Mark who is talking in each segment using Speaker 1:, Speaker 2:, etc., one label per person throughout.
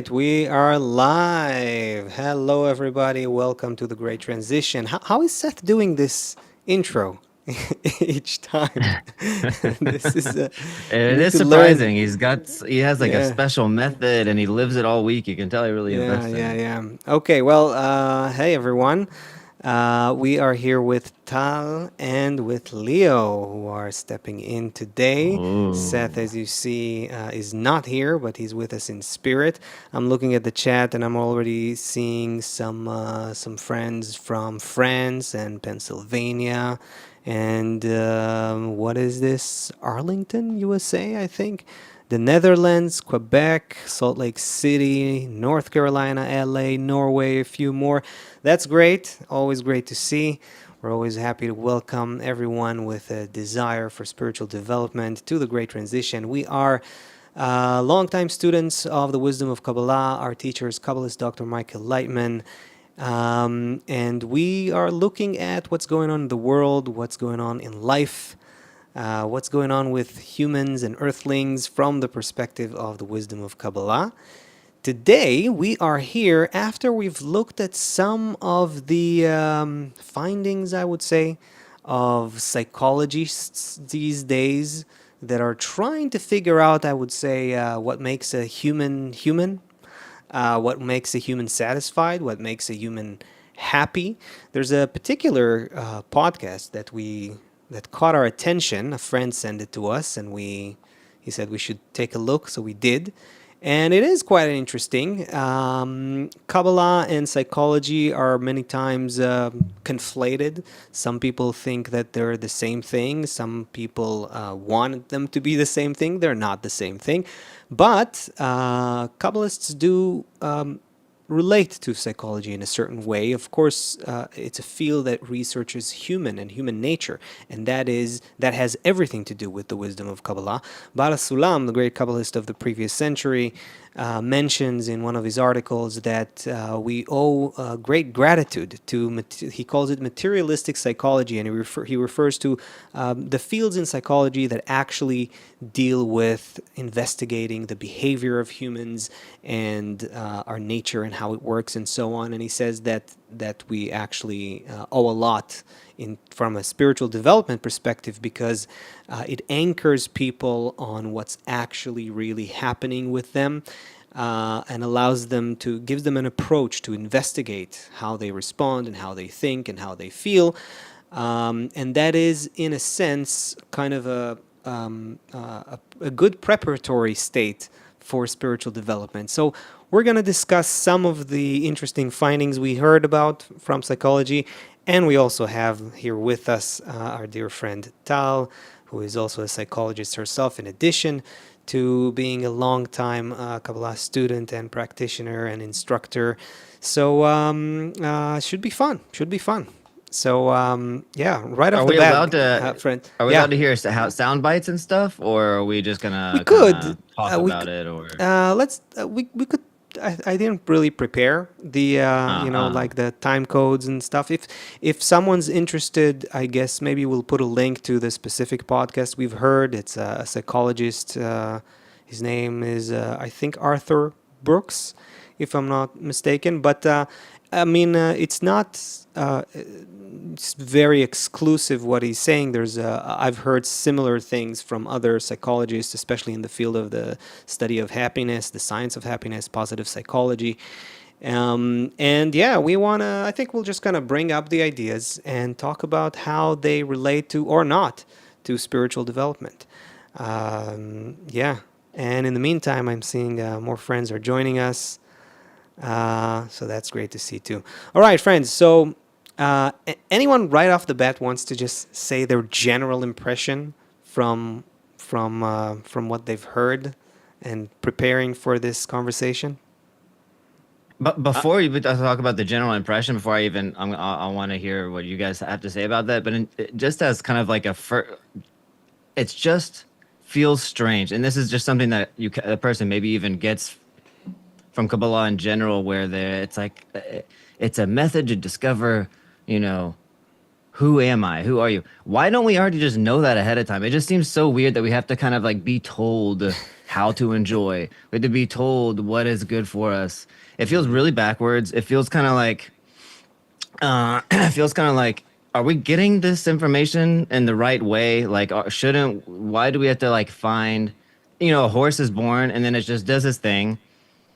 Speaker 1: right, we are live. Hello, everybody. Welcome to the Great Transition. How is Seth doing this intro each time? This is we
Speaker 2: It
Speaker 1: need
Speaker 2: is
Speaker 1: to learn.
Speaker 2: surprising. He has like a
Speaker 1: Yeah,
Speaker 2: special method and he lives it all week. You can tell he really
Speaker 1: yeah,
Speaker 2: invests in
Speaker 1: yeah,
Speaker 2: it.
Speaker 1: yeah. Okay, well, hey everyone. We are here with Tal and with Leo, who are stepping in today. Seth,
Speaker 2: Oh.
Speaker 1: as you see, is not here, but he's with us in spirit. I'm looking at the chat, and I'm already seeing some friends from France and Pennsylvania, and what is this? Arlington, USA, I think. The Netherlands, Quebec, Salt Lake City, North Carolina, LA, Norway, a few more. That's great. Always great to see. We're always happy to welcome everyone with a desire for spiritual development to the Great Transition. We are longtime students of the wisdom of Kabbalah. Our teacher is Kabbalist Dr. Michael Lightman. And we are looking at what's going on in the world, what's going on in life, what's going on with humans and earthlings from the perspective of the wisdom of Kabbalah. Today, we are here after we've looked at some of the findings, I would say, of psychologists these days that are trying to figure out, I would say, what makes a human human, what makes a human satisfied, what makes a human happy. There's a particular podcast that caught our attention. A friend sent it to us, and he said we should take a look, so we did. And it is quite interesting. Kabbalah and psychology are many times conflated. Some people think that they're the same thing. Some people want them to be the same thing. They're not the same thing. But Kabbalists do relate to psychology in a certain way. Of course, it's a field that researches human and human nature, and that has everything to do with the wisdom of Kabbalah. Bala Sulam, the great Kabbalist of the previous century, mentions in one of his articles that we owe great gratitude to, he calls it materialistic psychology, and he refers to the fields in psychology that actually deal with investigating the behavior of humans and our nature and how it works and so on. And he says that we actually owe a lot from a spiritual development perspective because it anchors people on what's actually really happening with them. And allows them to gives them an approach to investigate how they respond and how they think and how they feel, and that is in a sense kind of a good preparatory state for spiritual development. So we're going to discuss some of the interesting findings we heard about from psychology, and we also have here with us our dear friend Tal, who is also a psychologist herself, in addition to being a long-time Kabbalah student and practitioner and instructor. So should be fun. Should be fun. So yeah, right off
Speaker 2: Are
Speaker 1: the
Speaker 2: we
Speaker 1: bat,
Speaker 2: allowed to
Speaker 1: friend.
Speaker 2: are we allowed
Speaker 1: Yeah,
Speaker 2: to hear sound bites and stuff, or are we just
Speaker 1: we
Speaker 2: gonna kind
Speaker 1: could.
Speaker 2: of talk
Speaker 1: We
Speaker 2: about it or
Speaker 1: let's we could. I didn't really prepare the
Speaker 2: uh
Speaker 1: like the time codes and stuff. If someone's interested, I guess maybe we'll put a link to the specific podcast we've heard. It's a psychologist. His name is I think Arthur Brooks, if I'm not mistaken. But I mean, it's not. It's very exclusive what he's saying. I've heard similar things from other psychologists, especially in the field of the study of happiness, the science of happiness, positive psychology. And yeah, I think we'll just kind of bring up the ideas and talk about how they relate to or not to spiritual development. Yeah. And in the meantime, I'm seeing more friends are joining us. So that's great to see too. All right, friends. So anyone right off the bat wants to just say their general impression from from what they've heard and preparing for this conversation?
Speaker 2: but before you talk about the general impression, before I want to hear what you guys have to say about that. But just as kind of like it's just feels strange, and this is just something that a person maybe even gets from Kabbalah in general, where it's like it's a method to discover, you know, who am I? Who are you? Why don't we already just know that ahead of time? It just seems so weird that we have to kind of like be told how to enjoy. We have to be told what is good for us. It feels
Speaker 1: Mm-hmm.
Speaker 2: really backwards. It feels kind of like it feels kind of like, are we getting this information in the right way? Like, shouldn't, why do we have to like find, a horse is born and then it just does its thing.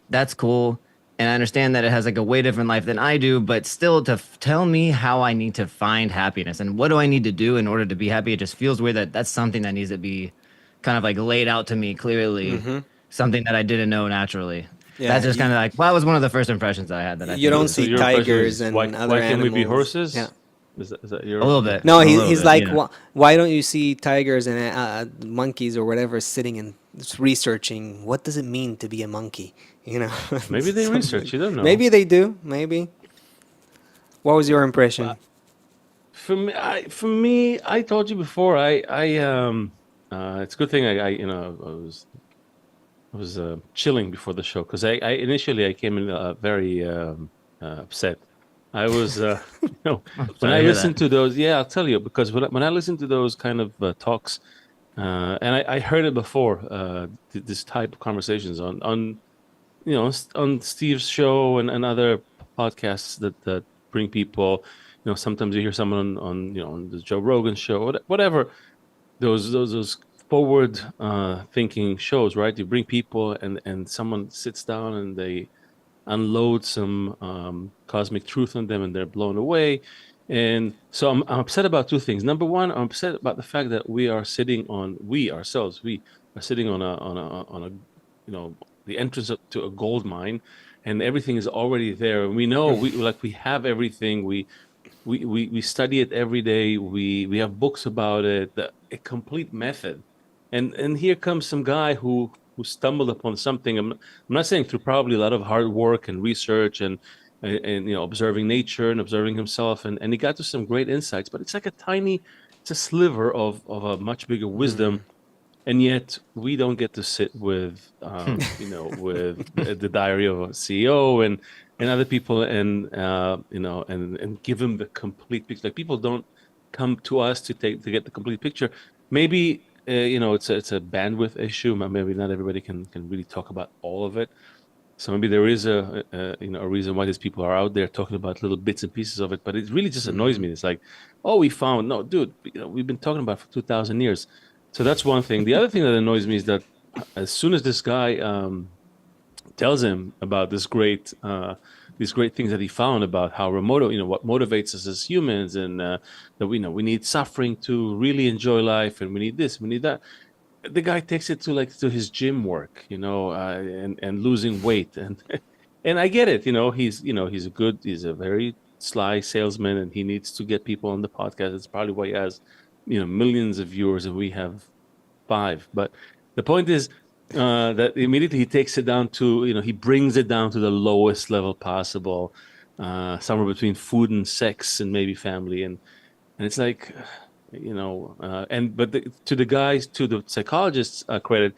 Speaker 2: That's cool. And I understand that it has like a way different life than I do, but still to tell me how I need to find happiness and what do I need to do in order to be happy, it just feels weird that that's something that needs to be kind of like laid out to me clearly,
Speaker 1: Mm-hmm.
Speaker 2: something that I didn't know naturally. That's
Speaker 1: Yeah,
Speaker 2: just kind of like, well, that was one of the first impressions that I had that I
Speaker 1: you
Speaker 2: think
Speaker 1: don't
Speaker 3: So
Speaker 1: see
Speaker 2: is
Speaker 3: your impression
Speaker 1: tigers
Speaker 3: is
Speaker 1: and other
Speaker 3: why can't we be
Speaker 1: animals. Yeah.
Speaker 3: horses? Is that
Speaker 2: a
Speaker 3: your
Speaker 2: little bit,
Speaker 1: No,
Speaker 2: a little
Speaker 1: he's
Speaker 2: bit,
Speaker 1: like, why don't you see tigers and monkeys or whatever sitting and researching what does it mean to be a monkey? You know,
Speaker 3: maybe they
Speaker 1: something.
Speaker 3: research, you don't know.
Speaker 1: Maybe they do. Maybe. What was your impression?
Speaker 3: But for me, I told you before, it's a good thing I was chilling before the show because I initially I came in very upset. I was,
Speaker 2: I'm
Speaker 3: when
Speaker 2: sorry
Speaker 3: I
Speaker 2: to hear
Speaker 3: listened
Speaker 2: that.
Speaker 3: to those, yeah, I'll tell you because when I listened to those kind of talks, and I heard it before, this type of conversations on Steve's show and other podcasts that bring people. Sometimes you hear someone on the Joe Rogan show, whatever those forward thinking shows, right? You bring people and someone sits down and they unload some cosmic truth on them and they're blown away. And so I'm upset about two things. Number one, I'm upset about the fact that we ourselves, we are sitting on a the entrance to a gold mine and everything is already there. And we know we have everything. We study it every day. We have books about it, a complete method. And here comes some guy who stumbled upon something. I'm not saying through probably a lot of hard work and research and observing nature and observing himself and he got to some great insights, but it's a sliver of a much bigger wisdom, and yet we don't get to sit with with the diary of a CEO and other people and give them the complete picture. Like people don't come to us to get the complete picture. Maybe it's a bandwidth issue. Maybe not everybody can really talk about all of it. So maybe there is a reason why these people are out there talking about little bits and pieces of it, but it really just annoys
Speaker 1: Mm-hmm.
Speaker 3: me. It's like, oh, we found no, dude. We've been talking about it for 2,000 years. So that's one thing. The other thing that annoys me is that as soon as this guy tells him about these great things that he found about how remote, what motivates us as humans, and that we need suffering to really enjoy life, and we need this, we need that, the guy takes it to his gym work, and losing weight, and and I get it, he's a very sly salesman, and he needs to get people on the podcast. It's probably why he has, millions of viewers, and we have five. But the point is that immediately he takes it down to, he brings it down to the lowest level possible, somewhere between food and sex and maybe family, and it's like, and but to the guys, to the psychologists, credit,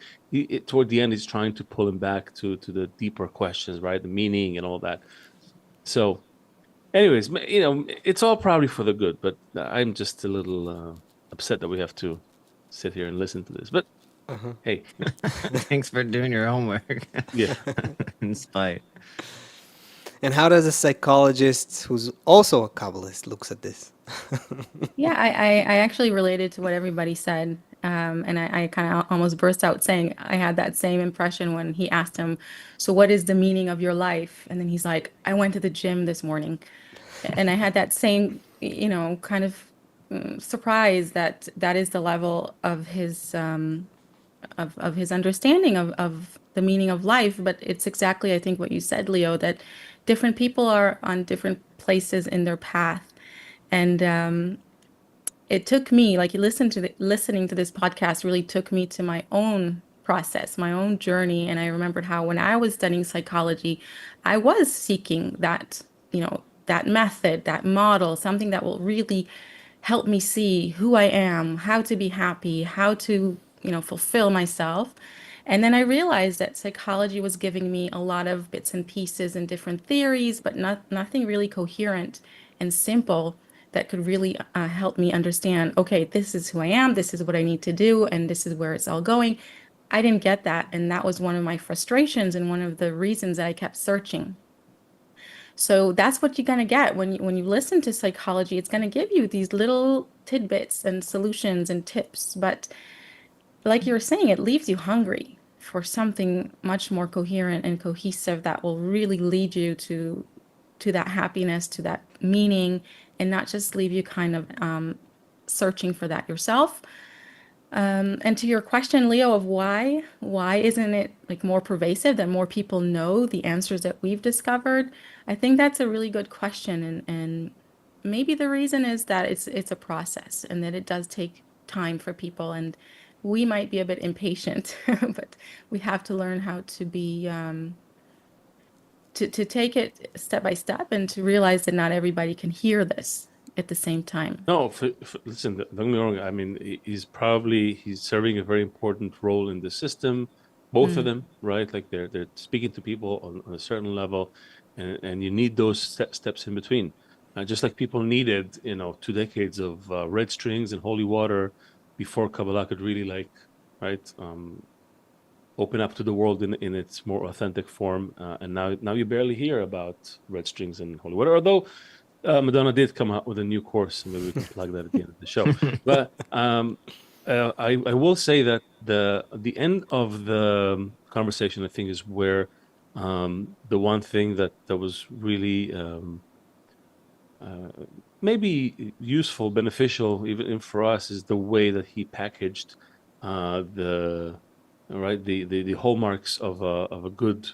Speaker 3: toward the end he's trying to pull him back to the deeper questions, right, the meaning and all that. So anyways, it's all probably for the good, but I'm just a little upset that we have to sit here and listen to this, but
Speaker 1: Uh-huh.
Speaker 3: hey,
Speaker 2: Thanks for doing your homework.
Speaker 3: yeah.
Speaker 2: In spite.
Speaker 1: And how does a psychologist who's also a Kabbalist looks at this?
Speaker 4: Yeah, I actually related to what everybody said. And I kind of almost burst out saying I had that same impression when he asked him, "So what is the meaning of your life?" And then he's like, "I went to the gym this morning." And I had that same, kind of surprise that that is the level of his of his understanding of the meaning of life. But it's exactly, I think, what you said, Leo, that different people are on different places in their path. And it took me, like, listening to this podcast really took me to my own process, my own journey. And I remembered how when I was studying psychology, I was seeking that, that method, that model, something that will really help me see who I am, how to be happy, how to, fulfill myself. And then I realized that psychology was giving me a lot of bits and pieces and different theories, but nothing really coherent and simple that could really help me understand, okay, this is who I am, this is what I need to do, and this is where it's all going. I didn't get that. And that was one of my frustrations and one of the reasons that I kept searching. So that's what you're going to get when you listen to psychology. It's going to give you these little tidbits and solutions and tips. But like you were saying, it leaves you hungry for something much more coherent and cohesive that will really lead you to that happiness, to that meaning, and not just leave you kind of searching for that yourself. And to your question, Leo, of why isn't it like more pervasive that more people know the answers that we've discovered? I think that's a really good question, and maybe the reason is that it's a process and that it does take time for people, and we might be a bit impatient, but we have to learn how to be to take it step by step and to realize that not everybody can hear this at the same time.
Speaker 3: No, listen, don't get me wrong. I mean, he's serving a very important role in the system, both of them, right? Like they're speaking to people on a certain level, and you need those steps in between. Just like people needed, 2 decades of red strings and holy water before Kabbalah could really right, open up to the world in its more authentic form. And now you barely hear about red strings and holy water, although Madonna did come out with a new course. Maybe we can plug that at the end of the show. But I will say that the end of the conversation, I think, is where the one thing that was really maybe useful, beneficial, even for us, is the way that he packaged the right the hallmarks of a good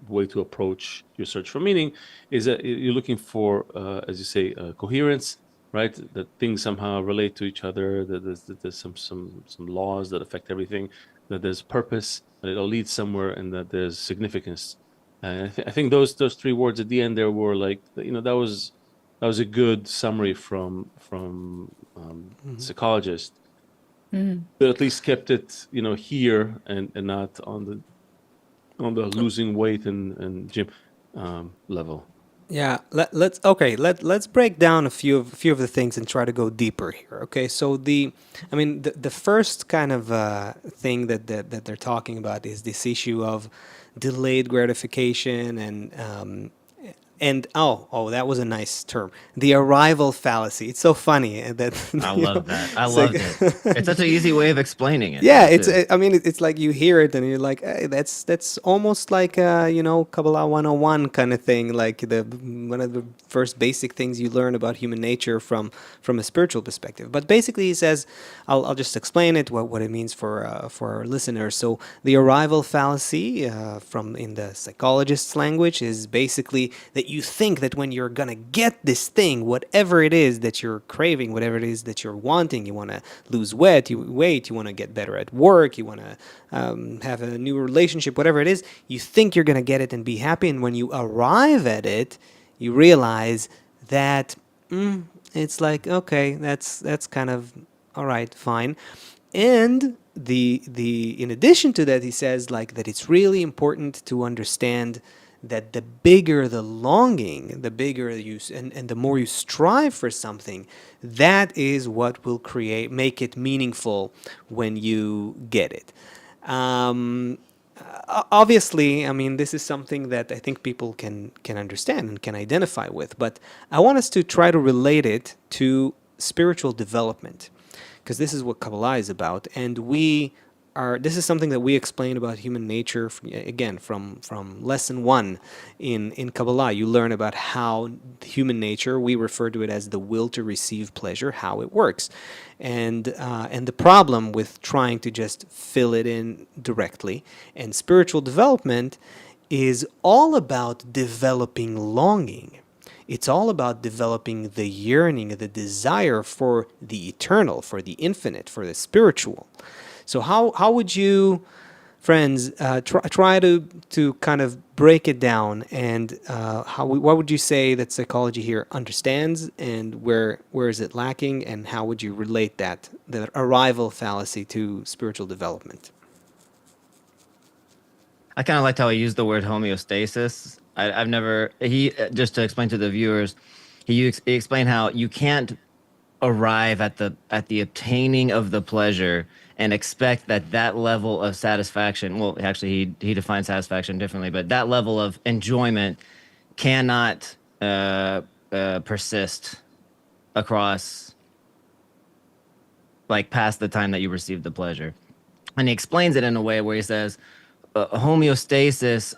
Speaker 3: way to approach your search for meaning is that you're looking for, as you say, coherence, right? That things somehow relate to each other. That there's some laws that affect everything. That there's purpose. That it all leads somewhere, and that there's significance. And I think those 3 words at the end there were like, that was a good summary from psychologist that at least kept it, here and not on the losing weight and gym level.
Speaker 1: Yeah, let's break down a few of the things and try to go deeper here. Okay, so the first kind of thing that they're talking about is this issue of delayed gratification and that was a nice term, the arrival fallacy. It's so funny that
Speaker 2: I love that. I
Speaker 1: it's
Speaker 2: loved
Speaker 1: like-
Speaker 2: it. It's such an easy way of explaining it.
Speaker 1: Yeah,
Speaker 2: too.
Speaker 1: I mean, it's like you hear it and you're like, hey, that's almost like Kabbalah 101 kind of thing, like one of the first basic things you learn about human nature from a spiritual perspective. But basically, he says, I'll just explain it what it means for our listeners. So the arrival fallacy, from in the psychologist's language, is basically that you think that when you're gonna get this thing, whatever it is that you're craving, whatever it is that you're wanting, you want to lose weight, you want to get better at work, you want to have a new relationship, whatever it is, you think you're gonna get it and be happy, and when you arrive at it, you realize that it's like, okay, that's kind of all right, fine. And the in addition to that, he says like that it's really important to understand that the bigger the longing, the bigger and the more you strive for something, that is what will make it meaningful when you get it. Obviously, I mean, this is something that I think people can understand and can identify with, but I want us to try to relate it to spiritual development, because this is what Kabbalah is about, and this is something that we explain about human nature, again, from lesson 1 in Kabbalah. You learn about how human nature, we refer to it as the will to receive pleasure, how it works, and the problem with trying to just fill it in directly. And spiritual development is all about developing longing. It's all about developing the yearning, the desire for the eternal, for the infinite, for the spiritual. So how would you, friends, try to kind of break it down, and what would you say that psychology here understands, and where is it lacking, and how would you relate the arrival fallacy to spiritual development?
Speaker 2: I kind of liked how he used the word homeostasis. I've never just to explain to the viewers, he explained how you can't arrive at the obtaining of the pleasure and expect that that level of satisfaction, well, actually, he defines satisfaction differently, but that level of enjoyment cannot persist across, like, past the time that you received the pleasure. And he explains it in a way where he says homeostasis,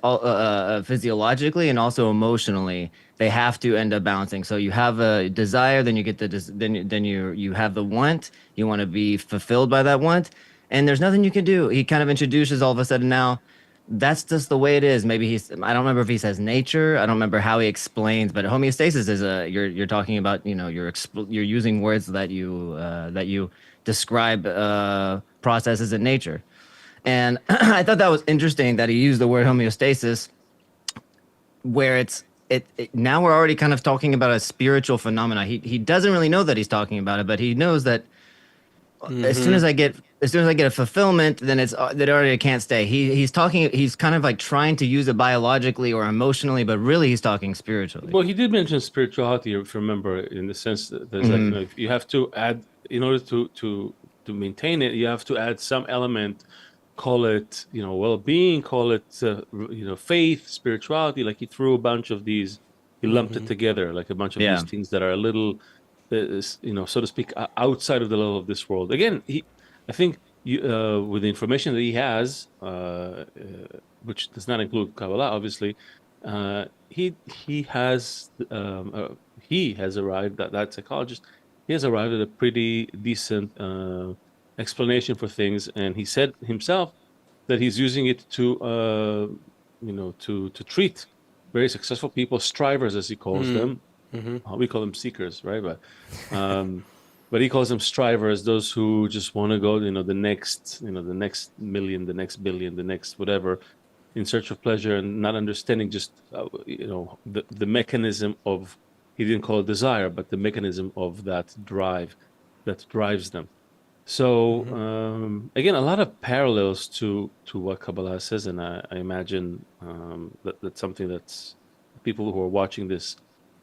Speaker 2: physiologically and also emotionally, they have to end up balancing. So you have a desire, then you get the then you have the want. You want to be fulfilled by that want, and there's nothing you can do. He kind of introduces all of a sudden now. That's just the way it is. Maybe I don't remember if he says nature. I don't remember how he explains, but homeostasis is you're talking about, you're using words that you describe processes in nature. And I thought that was interesting that he used the word homeostasis, where now we're already kind of talking about a spiritual phenomena. He doesn't really know that he's talking about it, but he knows that as soon as I get a fulfillment, then that already I can't stay. He's kind of like trying to use it biologically or emotionally, but really he's talking spiritually.
Speaker 3: Well, he did mention spirituality, if you remember, in the sense that there's like, if you have to add, in order to maintain it, you have to add some element, call it, well-being, call it, faith, spirituality. Like he threw a bunch of these, he lumped it together, like a bunch of these things that are a little, so to speak, outside of the level of this world. Again, I think with the information that he has, which does not include Kabbalah, obviously, he has arrived, that psychologist, he has arrived at a pretty decent explanation for things, and he said himself that he's using it to to treat very successful people, strivers as he calls them. We call them seekers, right? But he calls them strivers, those who just want to go, the next million, the next billion, the next whatever, in search of pleasure, and not understanding just the mechanism of, he didn't call it desire, but the mechanism of that drive that drives them. So again, a lot of parallels to what Kabbalah says, and I imagine that's something that's people who are watching this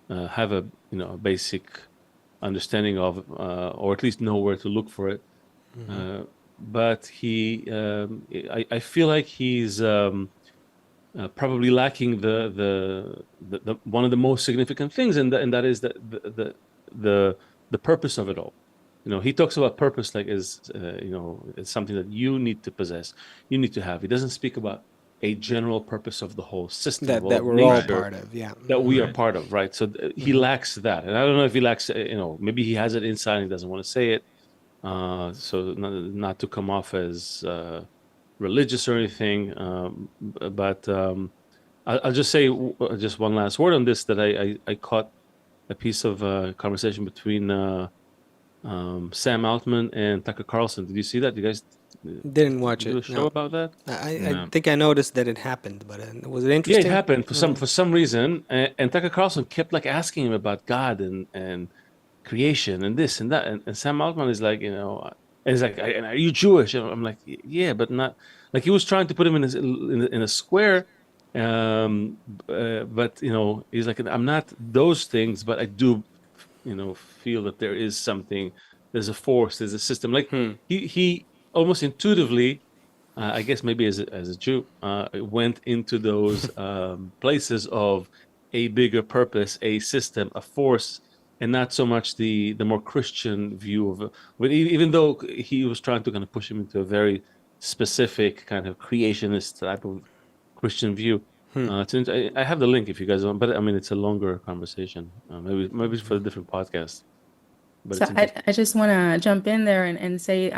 Speaker 3: have a basic understanding of, or at least know where to look for it. But I feel like he's probably lacking the one of the most significant things, and that is the purpose of it all. He talks about purpose like as it's something that you need to possess, you need to have. He doesn't speak about a general purpose of the whole system
Speaker 1: that
Speaker 3: of
Speaker 1: we're all
Speaker 3: nature,
Speaker 1: part of, yeah.
Speaker 3: that we are part of, right? So he lacks that, and I don't know if he lacks, maybe he has it inside and he doesn't want to say it, so not to come off as religious or anything, but I'll just say just one last word on this, that I caught a piece of conversation between Sam Altman and Tucker Carlson. Did you see that? You guys
Speaker 1: Didn't watch
Speaker 3: do a
Speaker 1: it.
Speaker 3: show
Speaker 1: No.
Speaker 3: about that?
Speaker 1: I think I noticed that it happened, but was it
Speaker 3: Yeah,
Speaker 1: interesting?
Speaker 3: it happened for some reason, and Tucker Carlson kept like asking him about God and creation and this and that, and Sam Altman is like, and he's like, and are you Jewish? And I'm like, yeah, but not, like, he was trying to put him in a square, but he's like, I'm not those things, but I do feel that there is something, there's a force, there's a system. Like he almost intuitively, I guess maybe as a Jew, went into those places of a bigger purpose, a system, a force, and not so much the more Christian view of it. But even though he was trying to kind of push him into a very specific kind of creationist type of Christian view. I have the link if you guys want, but I mean, it's a longer conversation. Maybe it's for a different podcast. But
Speaker 4: So
Speaker 3: it's
Speaker 4: I just want to jump in there and say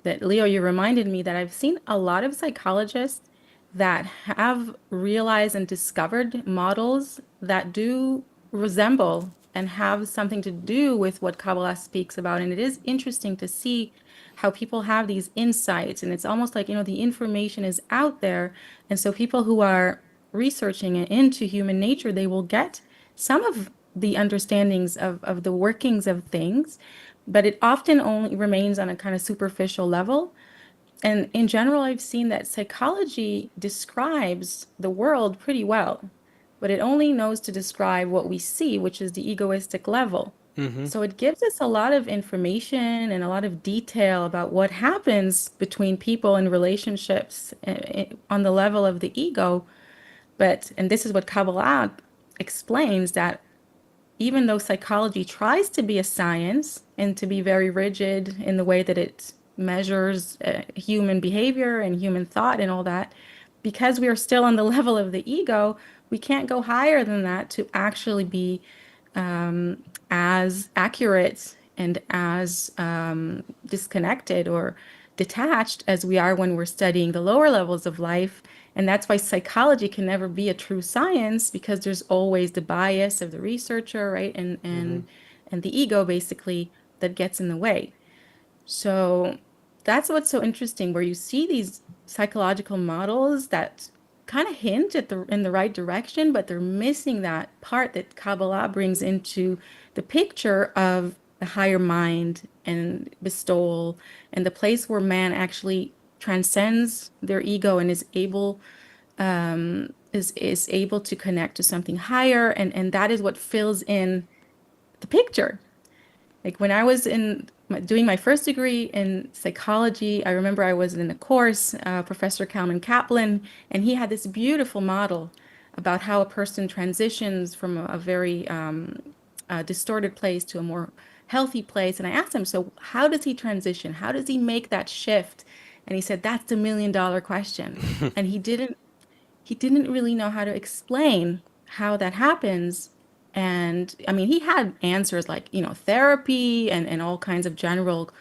Speaker 4: that, Leo, you reminded me that I've seen a lot of psychologists that have realized and discovered models that do resemble and have something to do with what Kabbalah speaks about. And it is interesting to see how people have these insights. And it's almost like, the information is out there. And so people who are researching it into human nature, they will get some of the understandings of the workings of things, but it often only remains on a kind of superficial level. And in general, I've seen that psychology describes the world pretty well, but it only knows to describe what we see, which is the egoistic level. So it gives us a lot of information and a lot of detail about what happens between people in relationships on the level of the ego. And this is what Kabbalah explains, that even though psychology tries to be a science and to be very rigid in the way that it measures human behavior and human thought and all that, because we are still on the level of the ego, we can't go higher than that to actually be as accurate and as disconnected or detached as we are when we're studying the lower levels of life. And that's why psychology can never be a true science, because there's always the bias of the researcher, right? And the ego basically that gets in the way. So that's what's so interesting, where you see these psychological models that kind of hint at in the right direction, but they're missing that part that Kabbalah brings into the picture of the higher mind and bestowal, and the place where man actually transcends their ego and is able to connect to something higher, and that is what fills in the picture. Like when I was doing my first degree in psychology, I remember I was in a course, Professor Kalman Kaplan, and he had this beautiful model about how a person transitions from a very distorted place to a more healthy place. And I asked him, so how does he transition? How does he make that shift? And he said, that's the $1 million question. And he didn't really know how to explain how that happens. And I mean, he had answers like, therapy and all kinds of general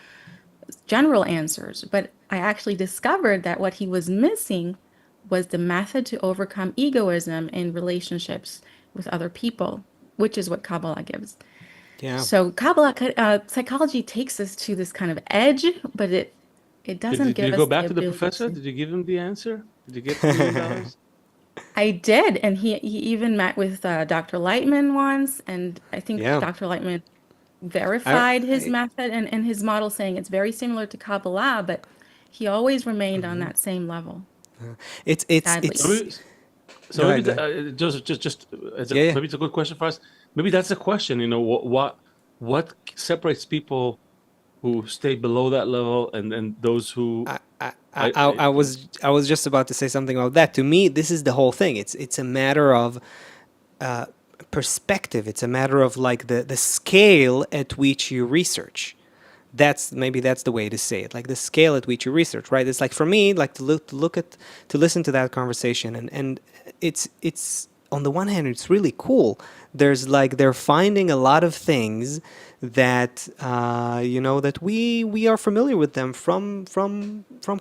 Speaker 4: answers. But I actually discovered that what he was missing was the method to overcome egoism in relationships with other people, which is what Kabbalah gives.
Speaker 1: Yeah.
Speaker 4: So Kabbalah, psychology takes us to this kind of edge, but it doesn't
Speaker 3: Did you
Speaker 4: give
Speaker 3: go
Speaker 4: us the
Speaker 3: back to the
Speaker 4: ability
Speaker 3: professor?
Speaker 4: to.
Speaker 3: Did you give him the answer? Did you get the $1 million?
Speaker 4: I did, and he even met with Dr. Lightman once, and I think
Speaker 1: Yeah.
Speaker 4: Dr. Lightman
Speaker 1: I,
Speaker 4: verified his
Speaker 1: I
Speaker 4: method and his model, saying it's very similar to Kabbalah, but he always remained on that same level, sadly.
Speaker 3: So
Speaker 1: it's
Speaker 3: maybe,
Speaker 1: go
Speaker 3: so maybe
Speaker 1: ahead, go ahead.
Speaker 3: just as
Speaker 1: Yeah, yeah.
Speaker 3: maybe it's a good question for us. Maybe that's a question. What separates people who stay below that level and those who
Speaker 1: I, I, I,
Speaker 3: I
Speaker 1: I was just about to say something about that. To me, this is the whole thing. It's a matter of perspective. It's a matter of like the scale at which you research. That's the way to say it, like the scale at which you research, right? It's like for me, like to listen to that conversation, and it's on the one hand it's really cool. There's like they're finding a lot of things that that we are familiar with them from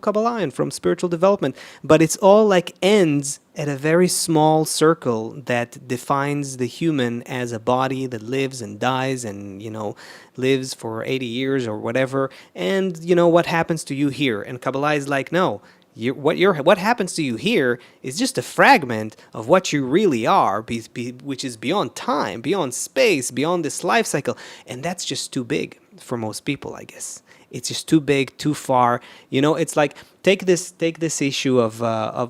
Speaker 1: Kabbalah and from spiritual development, but it's all like ends at a very small circle that defines the human as a body that lives and dies and lives for 80 years or whatever, and what happens to you here. And Kabbalah is like, no, what happens to you here is just a fragment of what you really are, which is beyond time, beyond space, beyond this life cycle, and that's just too big for most people, I guess. It's just too big, too far. It's like take this issue of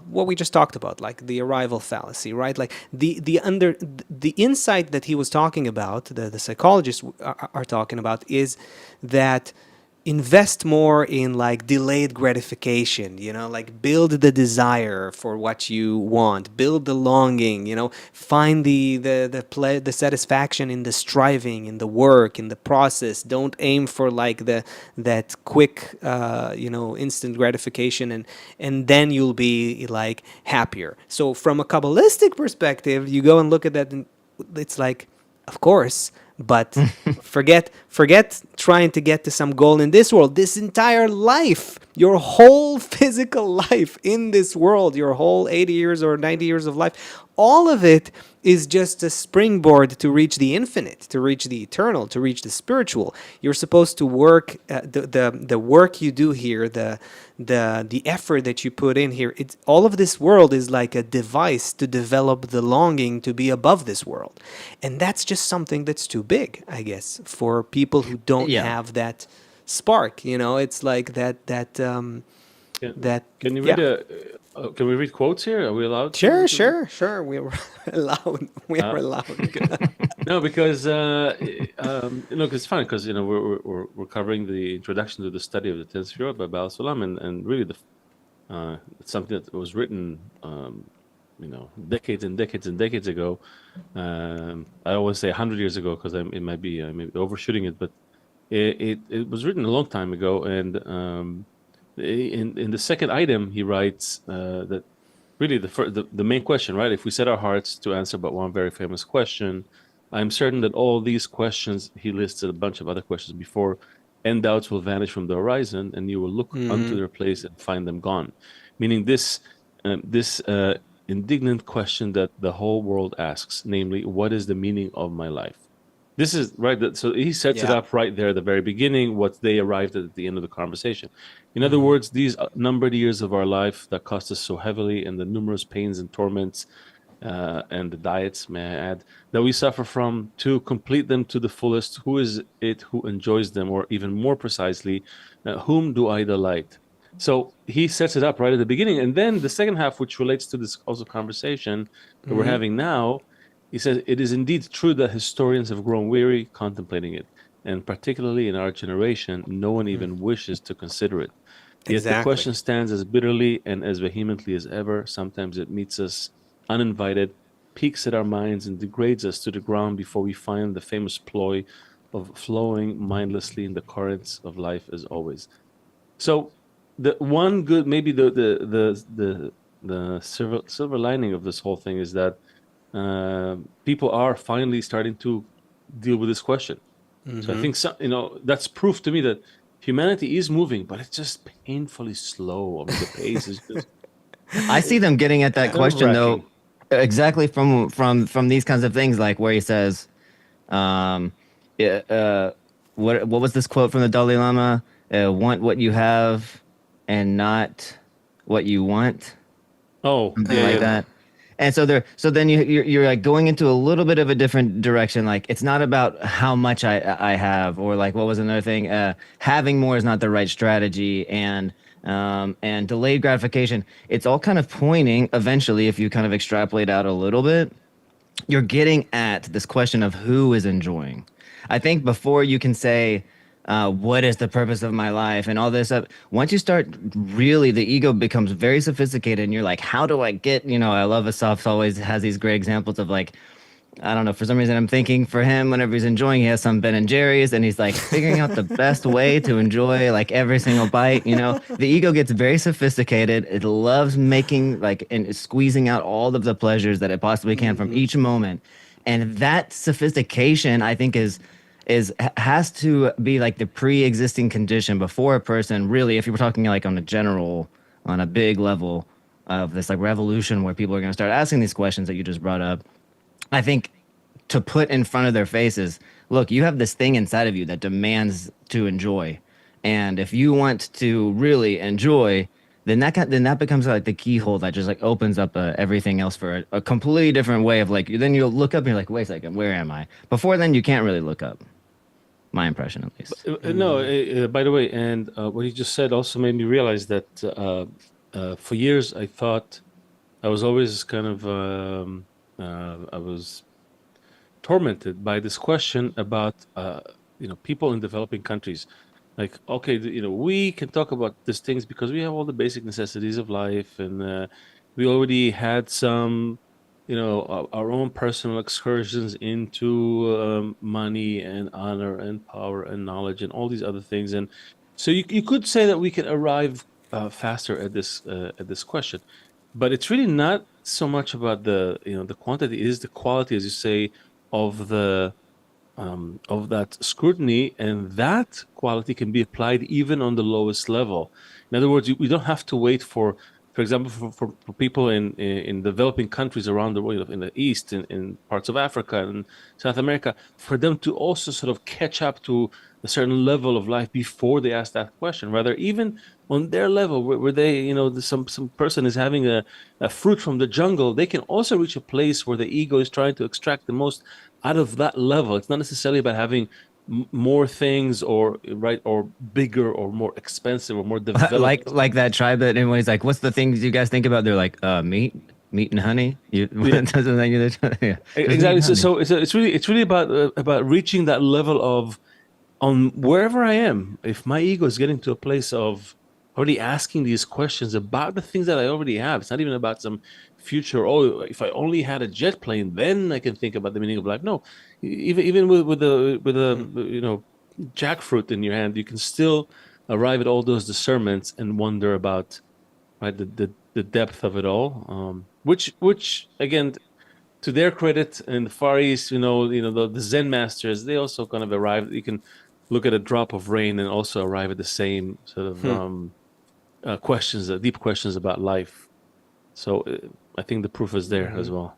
Speaker 1: what we just talked about, like the arrival fallacy, right? Like the insight that he was talking about, the psychologists are talking about, is that invest more in like delayed gratification, like build the desire for what you want, build the longing, find the satisfaction in the striving, in the work, in the process. Don't aim for like that quick instant gratification, and then you'll be like happier. So from a Kabbalistic perspective, you go and look at that, and it's like, of course, but forget trying to get to some goal in this world. This entire life, your whole physical life in this world, your whole 80 years or 90 years of life, all of it is just a springboard to reach the infinite, to reach the eternal, to reach the spiritual. You're supposed to work the work you do here, the effort that you put in here. It's all of this world is like a device to develop the longing to be above this world, and that's just something that's too big, I guess, for people who don't
Speaker 2: Yeah.
Speaker 1: have that spark. It's like that.
Speaker 3: can you
Speaker 1: Yeah.
Speaker 3: read can we read quotes here? Are we allowed
Speaker 1: Sure,
Speaker 3: to read?
Speaker 1: sure. We were allowed. We are allowed.
Speaker 3: No, because look, it's funny because we're covering the introduction to the study of the 10th Surah by Baal Salam, and really it's something that was written decades and decades and decades ago. I always say 100 years ago because I may be overshooting it, but it was written a long time ago. And in the second item, he writes that really the main question, right? If we set our hearts to answer but one very famous question, I'm certain that all these questions, he listed a bunch of other questions before, and doubts will vanish from the horizon, and you will look unto their place and find them gone. Meaning this indignant question that the whole world asks, namely, what is the meaning of my life? This is right. So he sets it up right there at the very beginning, what they arrived at the end of the conversation. In other words, these numbered years of our life that cost us so heavily, and the numerous pains and torments, and the diets, may I add, that we suffer from, to complete them to the fullest, who is it who enjoys them? Or even more precisely, whom do I delight? So he sets it up right at the beginning. And then the second half, which relates to this also conversation that we're having now, he says, it is indeed true that historians have grown weary contemplating it. And particularly in our generation, no one even wishes to consider it. Yet the question stands as bitterly and as vehemently as ever. Sometimes it meets us uninvited, peeks at our minds, and degrades us to the ground before we find the famous ploy of flowing mindlessly in the currents of life as always. So the one good, maybe the silver lining of this whole thing is that people are finally starting to deal with this question. So I think that's proof to me that humanity is moving, but it's just painfully slow. I mean, the pace is just.
Speaker 2: I see them getting at that question though, exactly from these kinds of things, like where he says, what was this quote from the Dalai Lama? Want what you have, and not what you want.
Speaker 3: Oh,
Speaker 2: Something like that. And so then you're like going into a little bit of a different direction. Like, it's not about how much I have, or like, what was another thing? Having more is not the right strategy, and delayed gratification. It's all kind of pointing eventually, if you kind of extrapolate out a little bit, you're getting at this question of who is enjoying. I think before you can say, what is the purpose of my life and all this stuff, once you start, really the ego becomes very sophisticated, and you're like, how do I get, I love Asaf always has these great examples of, like, I don't know, for some reason I'm thinking for him, whenever he's enjoying, he has some Ben and Jerry's, and he's like figuring out the best way to enjoy like every single bite. The ego gets very sophisticated. It loves making and squeezing out all of the pleasures that it possibly can from each moment. And that sophistication, I think, has to be like the pre-existing condition before a person really, if you were talking like on a big level of this like revolution where people are going to start asking these questions that you just brought up. I think to put in front of their faces, look, you have this thing inside of you that demands to enjoy. And if you want to really enjoy, then that becomes like the keyhole that just like opens up everything else for a completely different way of like, then you'll look up and you're like, wait a second, where am I? Before then, you can't really look up. My impression, at least.
Speaker 3: No, by the way, and what you just said also made me realize that for years I thought I was always kind of I was tormented by this question about people in developing countries. Like, okay, we can talk about these things because we have all the basic necessities of life, and we already had some our own personal excursions into money and honor and power and knowledge and all these other things. And so you could say that we can arrive faster at this question, but it's really not so much about the quantity. It is the quality, as you say, of that scrutiny, and that quality can be applied even on the lowest level. In other words, we don't have to wait for example, for people in developing countries around the world, in the East, in parts of Africa and South America, for them to also sort of catch up to a certain level of life before they ask that question. Rather, even on their level, where they, some person is having a fruit from the jungle, they can also reach a place where the ego is trying to extract the most out of that level. It's not necessarily about having more things or bigger or more expensive or more developed.
Speaker 2: like that tribe that everybody's like, what's the things you guys think about? They're like, meat. Meat and honey. You
Speaker 3: Yeah.
Speaker 2: doesn't that you? Yeah, just meat
Speaker 3: Exactly.
Speaker 2: and
Speaker 3: So,
Speaker 2: honey.
Speaker 3: so it's really about reaching that level of on wherever I am. If my ego is getting to a place of already asking these questions about the things that I already have, it's not even about some future. Oh, if I only had a jet plane, then I can think about the meaning of life. No, even with jackfruit in your hand, you can still arrive at all those discernments and wonder about right the depth of it all. Which again, to their credit, in the Far East, the Zen masters, they also kind of arrive. You can look at a drop of rain and also arrive at the same sort of questions, deep questions about life. So I think the proof is there as well.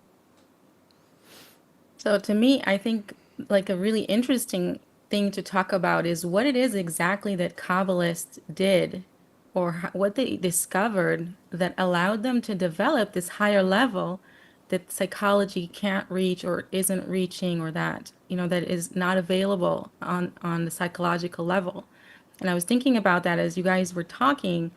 Speaker 4: So to me, I think like a really interesting thing to talk about is what it is exactly that Kabbalists did or what they discovered that allowed them to develop this higher level that psychology can't reach or isn't reaching or that, that is not available on the psychological level. And I was thinking about that as you guys were talking,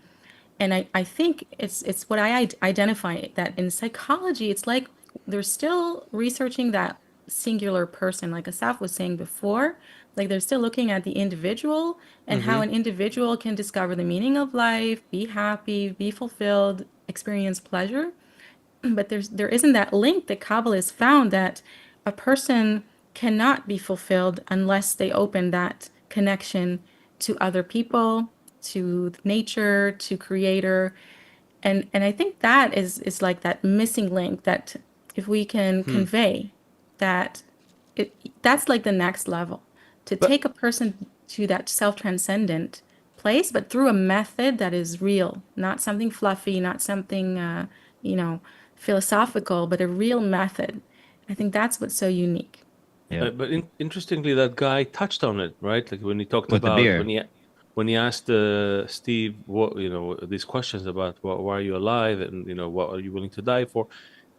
Speaker 4: and I think it's what I identify that in psychology, it's like they're still researching that singular person, like Asaf was saying before, like they're still looking at the individual and how an individual can discover the meaning of life, be happy, be fulfilled, experience pleasure. But there isn't that link that Kabbalists found that a person cannot be fulfilled unless they open that connection to other people, to nature, to creator. And I think that is like that missing link that if we can convey that it that's like the next level to
Speaker 3: But
Speaker 4: take a person to that self-transcendent place, but through a method that is real, not something fluffy, not something you know, philosophical, but a real method. I think that's what's so unique.
Speaker 2: Yeah,
Speaker 3: interestingly, that guy touched on it, right? Like when he talked
Speaker 2: with the
Speaker 3: about
Speaker 2: beer.
Speaker 3: when he asked Steve what these questions about why are you alive and what are you willing to die for,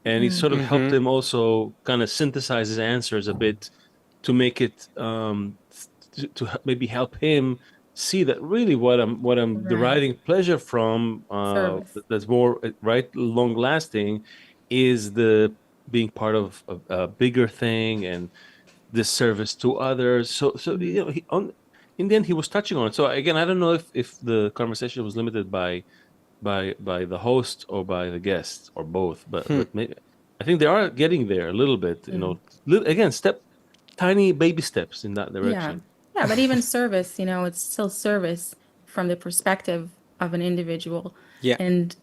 Speaker 3: and he
Speaker 4: Mm,
Speaker 3: sort of helped him also kind of synthesize his answers a bit to make it maybe help him see that really what I'm
Speaker 4: right.
Speaker 3: deriving pleasure from
Speaker 4: Service.
Speaker 3: that's more right long lasting is the being part of a bigger thing and this service to others. So
Speaker 4: Mm,
Speaker 3: in the end he was touching on it. So again, I don't know if the conversation was limited by the host or by the guest or both, but maybe I think they are getting there a little bit.
Speaker 4: mm.
Speaker 3: Again, tiny baby steps in that
Speaker 4: Yeah.
Speaker 3: direction.
Speaker 4: Yeah, but even service, it's still service from the perspective of an individual.
Speaker 1: Yeah.
Speaker 4: And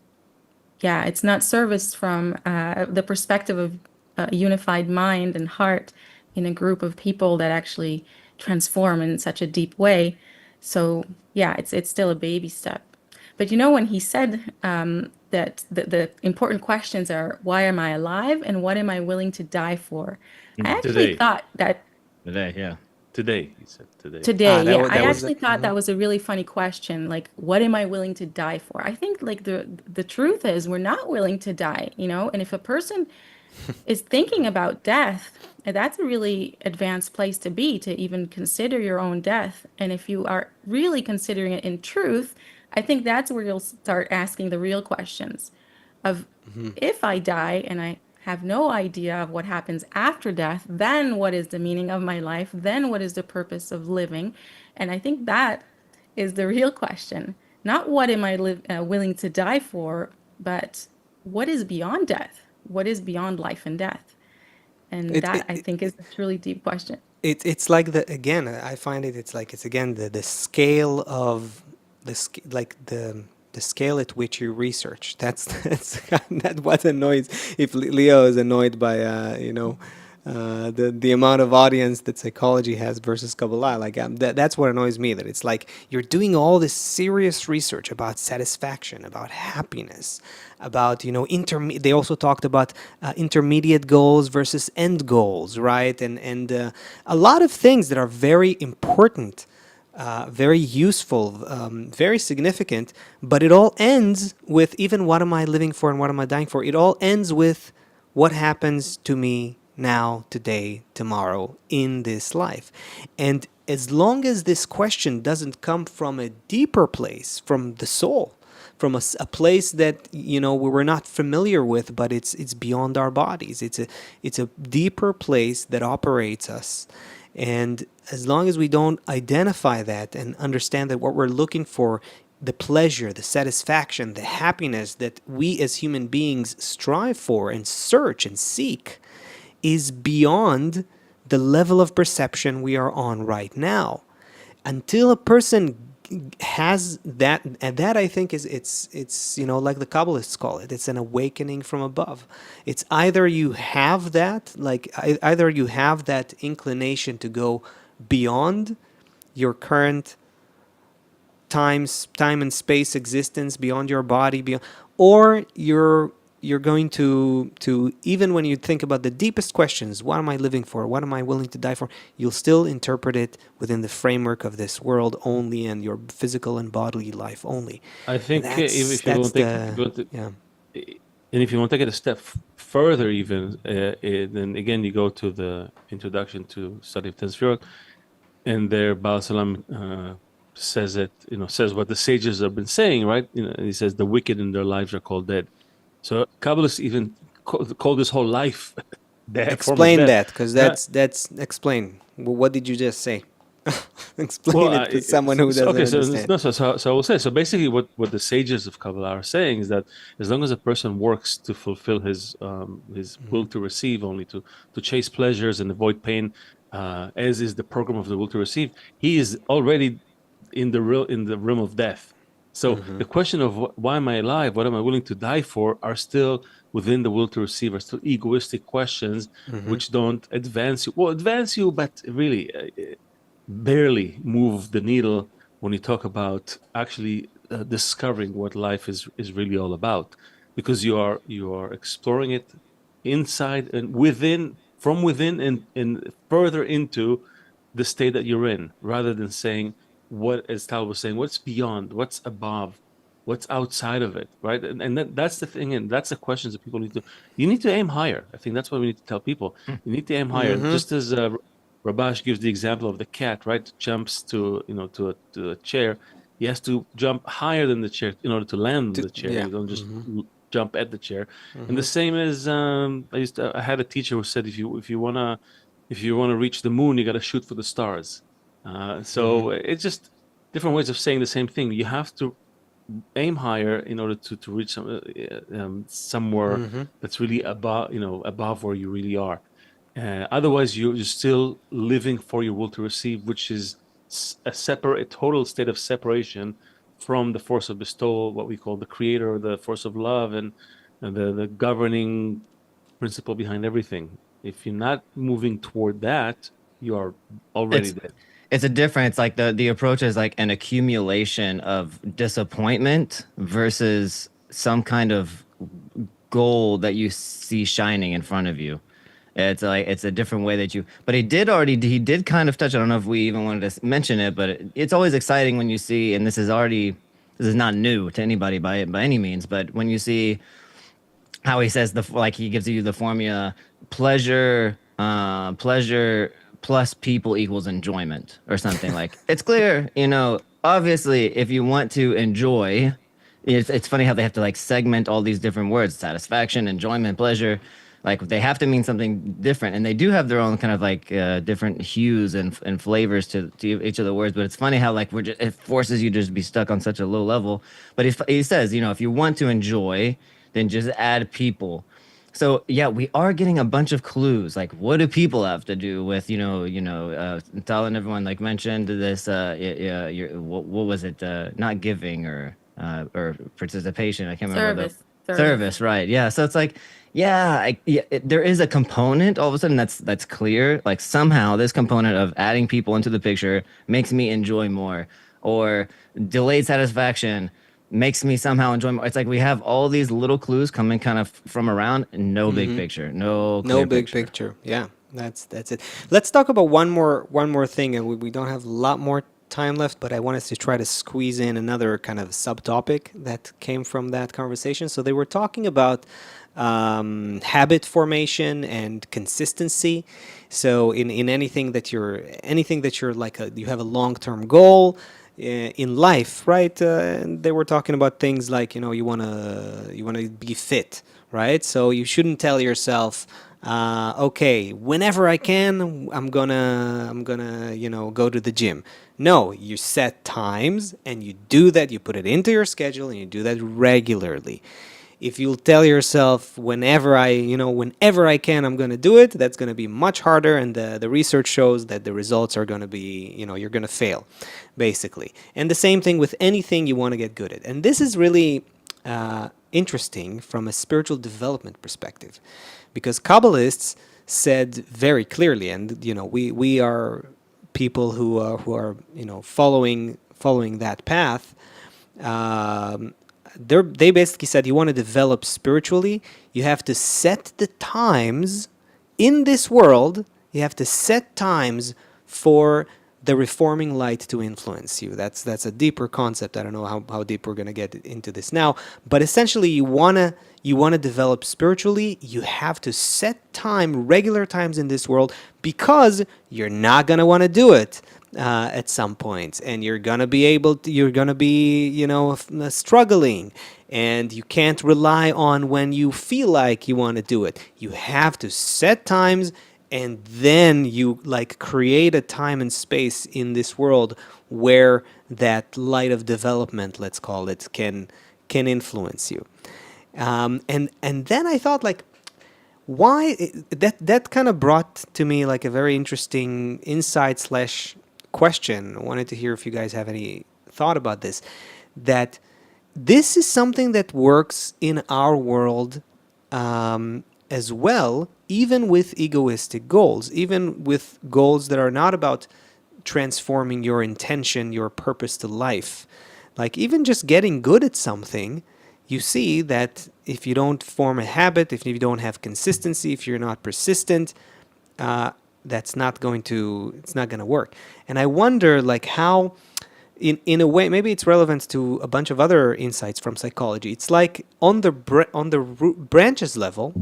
Speaker 4: yeah, it's not service from the perspective of a unified mind and heart in a group of people that actually transform in such a deep way. So yeah, it's still a baby step. But when he said that the important questions are why am I alive and what am I willing to die for? I
Speaker 2: Mm.
Speaker 4: actually
Speaker 3: Today,
Speaker 4: thought that
Speaker 2: Today, yeah.
Speaker 3: today, he said today.
Speaker 4: today,
Speaker 1: That
Speaker 4: yeah,
Speaker 1: was
Speaker 4: I
Speaker 1: that was
Speaker 4: actually thought that was a really funny question. Like, what am I willing to die for? I think like the truth is we're not willing to die, And if a person is thinking about death, that's a really advanced place to be to even consider your own death. And if you are really considering it in truth, I think that's where you'll start asking the real questions of if I die and I have no idea of what happens after death, then what is the meaning of my life? Then what is the purpose of living? And I think that is the real question. Not what am I willing to die for, but what is beyond death? What is beyond life and death? And
Speaker 1: it,
Speaker 4: that I
Speaker 1: it,
Speaker 4: think is a truly deep question.
Speaker 1: it's like I find it's like it's again the scale of like the scale at which you research. That's that what annoys. If Leo is annoyed by the amount of audience that psychology has versus Kabbalah, like that's what annoys me. That it's like you're doing all this serious research about satisfaction, about happiness, about they also talked about intermediate goals versus end goals, right? And a lot of things that are very important, very useful, very significant, but it all ends with even what am I living for and what am I dying for? It all ends with what happens to me now, today, tomorrow, in this life. And as long as this question doesn't come from a deeper place, from the soul, a place that we were not familiar with, but it's beyond our bodies. It's a deeper place that operates us. And as long as we don't identify that and understand that what we're looking for, the pleasure, the satisfaction, the happiness that we as human beings strive for and search and seek, is beyond the level of perception we are on right now. Until a person has that, and that I think it's like the Kabbalists call it, it's an awakening from above. It's either you have that, either you have that inclination to go beyond your current time and space existence, beyond your body, beyond, or you're going to even when you think about the deepest questions, what am I living for, what am I willing to die for, you'll still interpret it within the framework of this world only and your physical and bodily life only.
Speaker 3: I
Speaker 1: And
Speaker 3: think if you
Speaker 1: that's
Speaker 3: want to take, if you want to,
Speaker 1: yeah.
Speaker 3: and if you want to take it a step further, even then again you go to the introduction to study of Tensfiot, and there Baal Salam says it, says what the sages have been saying, right? He says the wicked in their lives are called dead. So Kabbalists even call this whole life death, form of
Speaker 1: Explain
Speaker 3: death.
Speaker 1: that, because that's explain. What did you just say? Explain it to someone who doesn't understand.
Speaker 3: So I will say, so basically what the sages of Kabbalah are saying is that as long as a person works to fulfill his will to receive, only to chase pleasures and avoid pain, as is the program of the will to receive, he is already in the realm of death. So the question of why am I alive, what am I willing to die for, are still within the will to receive, are still egoistic questions which don't advance you. Well, advance you, but really barely move the needle when you talk about actually discovering what life is really all about, because you are exploring it inside and within, from within and further into the state that you're in, rather than saying, what, as Tal was saying, what's beyond, what's above, what's outside of it, right? And that's the thing, and that's the questions that people you need to aim higher. I think that's what we need to tell people. You need to aim higher. Just as Rabash gives the example of the cat, right? Jumps to a chair. He has to jump higher than the chair in order to land on the chair.
Speaker 1: Yeah.
Speaker 3: You don't just jump at the chair. And the same as I had a teacher who said, if you wanna reach the moon, you got to shoot for the stars. So it's just different ways of saying the same thing. You have to aim higher in order to reach somewhere that's really above where you really are. Otherwise, you're still living for your will to receive, which is a total state of separation from the force of bestowal, what we call the creator, the force of love, and the governing principle behind everything. If you're not moving toward that, you are already dead.
Speaker 2: It's a difference. Like the approach is like an accumulation of disappointment versus some kind of goal that you see shining in front of you. It's like it's a different way that you. But he did kind of touch. I don't know if we even wanted to mention it, but it's always exciting when you see, and this is not new to anybody by any means, but when you see how he says he gives you the formula: pleasure plus people equals enjoyment, or something. Like, it's clear, obviously if you want to enjoy, it's funny how they have to like segment all these different words: satisfaction, enjoyment, pleasure. Like, they have to mean something different, and they do have their own kind of like different hues and flavors to each of the words. But it's funny how like it forces you to just be stuck on such a low level. But he says, if you want to enjoy, then just add people. So yeah, we are getting a bunch of clues. Like, what do people have to do with Tal and everyone like mentioned this? What was it? Not giving or participation. I can't remember. Service, right? Yeah. So it's like, there is a component all of a sudden that's clear. Like, somehow this component of adding people into the picture makes me enjoy more, or delayed satisfaction makes me somehow enjoy more. It's like we have all these little clues coming kind of from around, and no big picture, no big
Speaker 1: picture. Yeah, that's it. Let's talk about one more thing, and we don't have a lot more time left, but I wanted to try to squeeze in another kind of subtopic that came from that conversation. So they were talking about habit formation and consistency. So in anything that you're like you have a long-term goal, in life, right? And they were talking about things like, you wanna be fit, right? So you shouldn't tell yourself, okay, whenever I can, I'm gonna go to the gym. No, you set times and you do that. You put it into your schedule and you do that regularly. If you'll tell yourself whenever I can, I'm going to do it, that's going to be much harder. And the research shows that the results are going to be, you're going to fail, basically. And the same thing with anything you want to get good at. And this is really interesting from a spiritual development perspective, because Kabbalists said very clearly, and we are people who are following that path. um, they basically said, you want to develop spiritually, you have to set the times in this world. You have to set times for the reforming light to influence you. That's a deeper concept. I don't know how deep we're going to get into this now, but essentially you want to develop spiritually, you have to set time, regular times in this world, because you're not going to want to do it at some point, and you're gonna be struggling, and you can't rely on when you feel like you want to do it. You have to set times, and then you create a time and space in this world where that light of development, let's call it, can influence you. And then I thought, why that kind of brought to me like a very interesting insight slash question. I wanted to hear if you guys have any thought about this. That this is something that works in our world as well, even with egoistic goals, even with goals that are not about transforming your intention, your purpose to life. Like even just getting good at something, you see that if you don't form a habit, if you don't have consistency, if you're not persistent, that's not going to it's not going to work. And I wonder how, in a way, maybe it's relevant to a bunch of other insights from psychology. It's like on the branches level,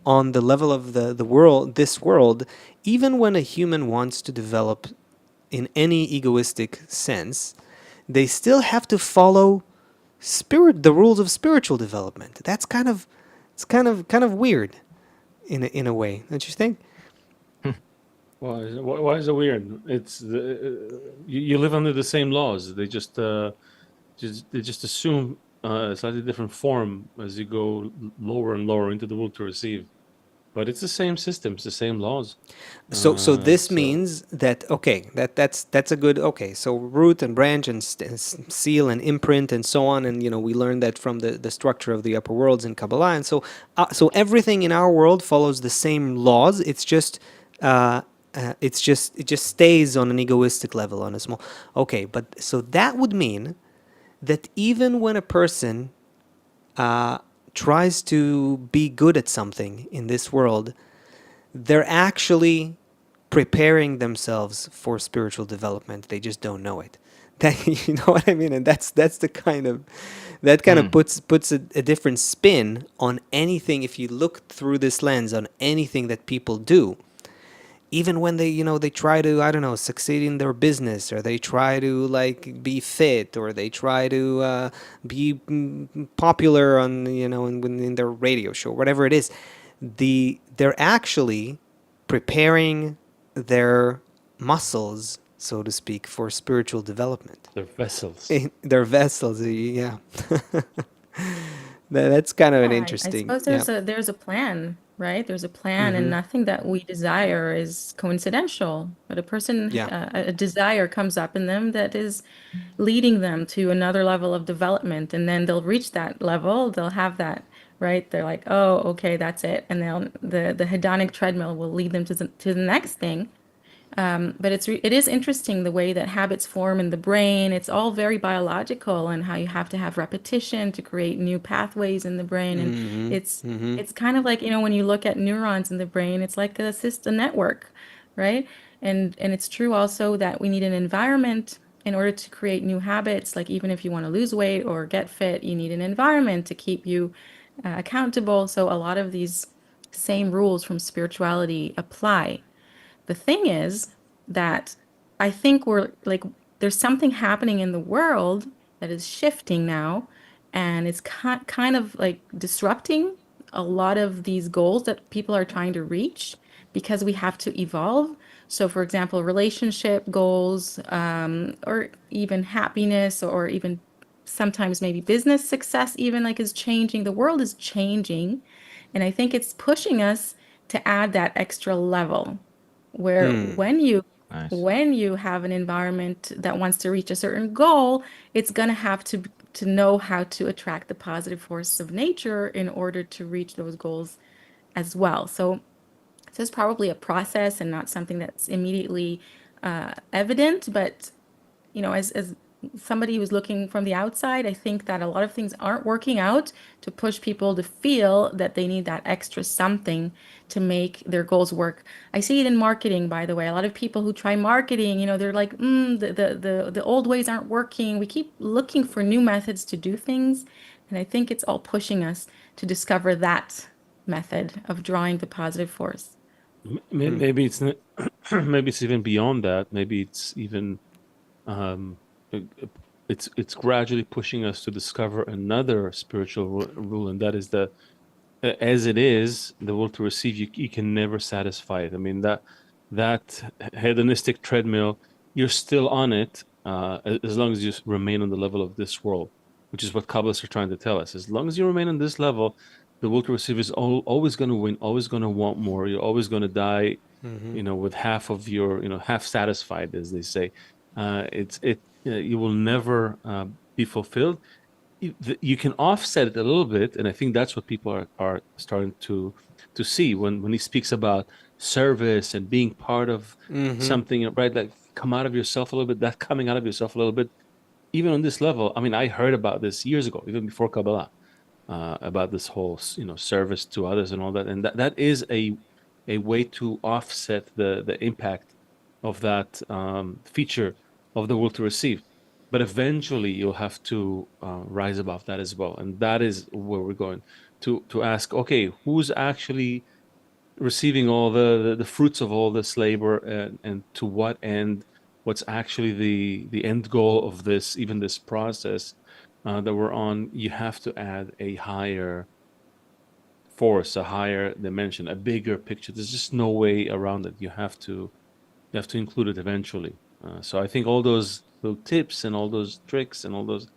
Speaker 1: on the level of the world, this world, even when a human wants to develop in any egoistic sense, they still have to follow the rules of spiritual development. That's kind of weird in a way, don't you think?
Speaker 3: Why is it weird? It's you live under the same laws. They just assume a slightly different form as you go lower and lower into the world to receive. But it's the same system, it's the same laws.
Speaker 1: So this
Speaker 3: So
Speaker 1: means that, okay, that's a good, okay, so root and branch and seal and imprint and so on, and we learned that from the structure of the upper worlds in Kabbalah. And so everything in our world follows the same laws. Uh, it just stays on an egoistic level, on a small. Okay, but so that would mean that even when a person uh, tries to be good at something in this world, they're actually preparing themselves for spiritual development. They just don't know it. That, you know what I mean? And that's the kind of that kind of
Speaker 2: Hmm.
Speaker 1: puts a different spin on anything. If you look through this lens on anything that people do, even when they try to, I don't know, succeed in their business, or they try to be fit, or they try to be popular on in their radio show, whatever it is, they're actually preparing their muscles, so to speak, for spiritual development.
Speaker 3: they're vessels.
Speaker 1: Their vessels, yeah. That's kind of an
Speaker 4: Yeah, I
Speaker 1: interesting,
Speaker 4: suppose
Speaker 1: yeah.
Speaker 4: there's a plan, right? There's a plan, and
Speaker 1: Mm-hmm.
Speaker 4: nothing that we desire is coincidental. But
Speaker 1: Yeah.
Speaker 4: a desire comes up in them that is leading them to another level of development, and then they'll reach that level. They'll have that, right? They're like, oh, okay, that's it, and the hedonic treadmill will lead them to the next thing. But it is interesting the way that habits form in the brain. It's all very biological, and how you have to have repetition to create new pathways in the brain. And
Speaker 1: Mm-hmm.
Speaker 4: it's
Speaker 1: Mm-hmm.
Speaker 4: it's kind of like, when you look at neurons in the brain, it's like a system network, right? And it's true also that we need an environment in order to create new habits. Like even if you want to lose weight or get fit, you need an environment to keep you accountable. So a lot of these same rules from spirituality apply. The thing is that I think we're like there's something happening in the world that is shifting now, and it's kind of like disrupting a lot of these goals that people are trying to reach because we have to evolve. So, for example, relationship goals, or even happiness, or even sometimes maybe business success, even like is changing. The world is changing, and I think it's pushing us to add that extra level where
Speaker 2: Nice.
Speaker 4: when you have an environment that wants to reach a certain goal, it's going to have to know how to attract the positive forces of nature in order to reach those goals as well. So it's probably a process and not something that's immediately evident, but as somebody who's looking from the outside, I think that a lot of things aren't working out to push people to feel that they need that extra something to make their goals work. I see it in marketing, by the way. A lot of people who try marketing, they're like, the old ways aren't working. We keep looking for new methods to do things, and I think it's all pushing us to discover that method of drawing the positive force.
Speaker 3: Maybe it's not, maybe it's even beyond that. Maybe it's even um, uh, it's gradually pushing us to discover another spiritual rule, and that is that as it is, the will to receive, you can never satisfy it. I mean that hedonistic treadmill, you're still on it as long as you remain on the level of this world, which is what Kabbalists are trying to tell us. As long as you remain on this level, the will to receive is always going to win, always going to want more. You're always going to die, with half of your, half satisfied, as they say. You will never be fulfilled. You can offset it a little bit, and I think that's what people are starting to see when he speaks about service and being part of something, right? Like come out of yourself a little bit. That coming out of yourself a little bit, even on this level. I mean, I heard about this years ago, even before Kabbalah, about this whole service to others and all that, and that is a way to offset the impact of that feature of the will to receive. But eventually, you'll have to rise above that as well, and that is where we're going to ask. Okay, who's actually receiving all the fruits of all this labor, and to what end? What's actually the end goal of this, even this process that we're on? You have to add a higher force, a higher dimension, a bigger picture. There's just no way around it. You have to include it eventually. So I think all those little tips and all those tricks and all those,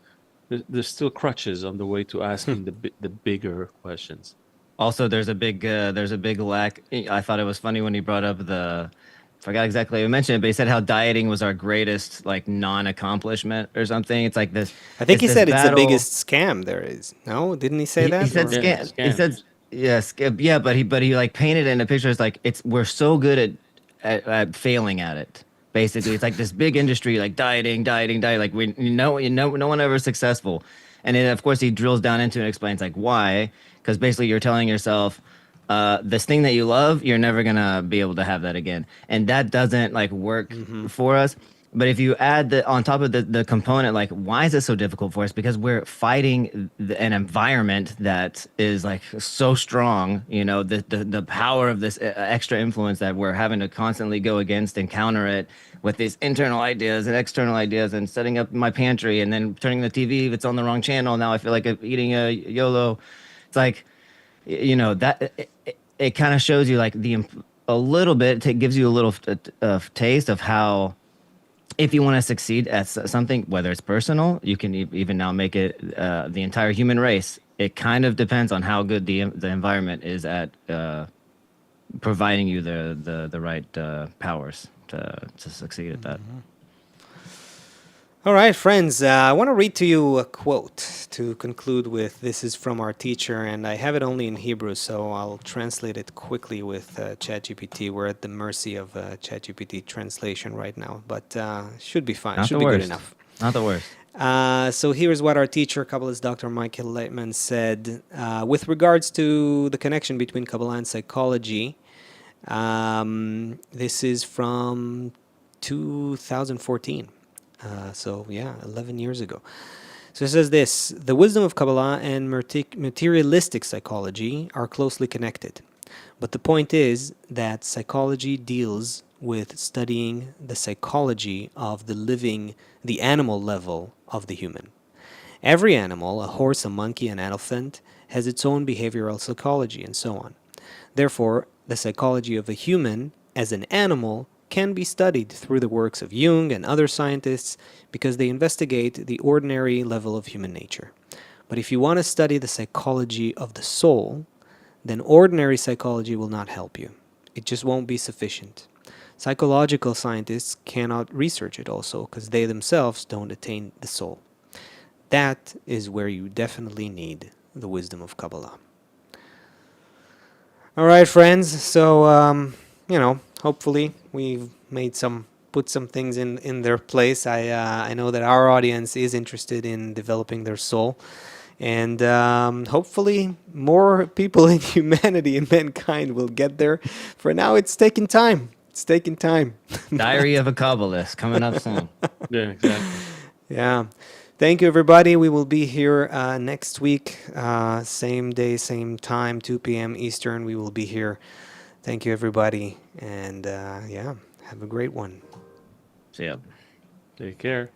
Speaker 3: there's still crutches on the way to asking the bigger questions.
Speaker 2: Also, there's a big lack. I thought it was funny when he brought up forgot exactly how he mentioned it, but he said how dieting was our greatest like non-accomplishment or something. It's like this.
Speaker 1: I think
Speaker 2: It's
Speaker 1: he
Speaker 2: this
Speaker 1: said it's the
Speaker 2: battle.
Speaker 1: biggest scam there is. No, didn't he say
Speaker 2: He
Speaker 1: that?
Speaker 2: said
Speaker 1: Or-
Speaker 3: Yeah,
Speaker 2: scam. He
Speaker 3: scam.
Speaker 2: said yes, yeah, but he like painted it in a picture. It's like we're so good at failing at it. Basically, it's like this big industry, like dieting, like no one ever is successful. And then of course he drills down into it and explains like why, because basically you're telling yourself, this thing that you love, you're never gonna be able to have that again, and that doesn't like work for us. But if you add the on top of the component, like why is it so difficult for us? Because we're fighting an environment that is like so strong. The power of this extra influence that we're having to constantly go against and counter it with these internal ideas and external ideas, and setting up my pantry and then turning the TV if it's on the wrong channel. Now I feel like I'm eating a YOLO. It's like that it kind of shows you like a little bit. It gives you a little taste of how, if you want to succeed at something, whether it's personal, you can even now make it the entire human race. It kind of depends on how good the environment is at providing you the right powers to succeed at that.
Speaker 1: All right, friends, I want to read to you a quote to conclude with. This is from our teacher, and I have it only in Hebrew, so I'll translate it quickly with ChatGPT. We're at the mercy of ChatGPT translation right now, but should be fine.
Speaker 2: Not
Speaker 1: Should
Speaker 2: the
Speaker 1: be good
Speaker 2: worst.
Speaker 1: enough.
Speaker 2: Not the worst.
Speaker 1: So here's what our teacher, Kabbalist Dr. Michael Leitman, said with regards to the connection between Kabbalah and psychology. This is from 2014. So yeah, 11 years ago. So it says this: the wisdom of Kabbalah and materialistic psychology are closely connected. But the point is that psychology deals with studying the psychology of the animal level of the human. Every animal, a horse, a monkey, an elephant, has its own behavioral psychology and so on. Therefore, the psychology of a human as an animal can be studied through the works of Jung and other scientists because they investigate the ordinary level of human nature. But if you want to study the psychology of the soul, then ordinary psychology will not help you. It just won't be sufficient. Psychological scientists cannot research it also because they themselves don't attain the soul. That is where you definitely need the wisdom of Kabbalah. All right, friends. So, hopefully we've put some things in their place. I know that our audience is interested in developing their soul. And hopefully more people in humanity and mankind will get there. For now, it's taking time. It's taking time.
Speaker 2: Diary of a Kabbalist coming up soon.
Speaker 3: Yeah, exactly.
Speaker 1: Yeah. Thank you, everybody. We will be here next week, same day, same time, 2 p.m. Eastern. We will be here. Thank you, everybody. And have a great one.
Speaker 2: See ya.
Speaker 3: Take care.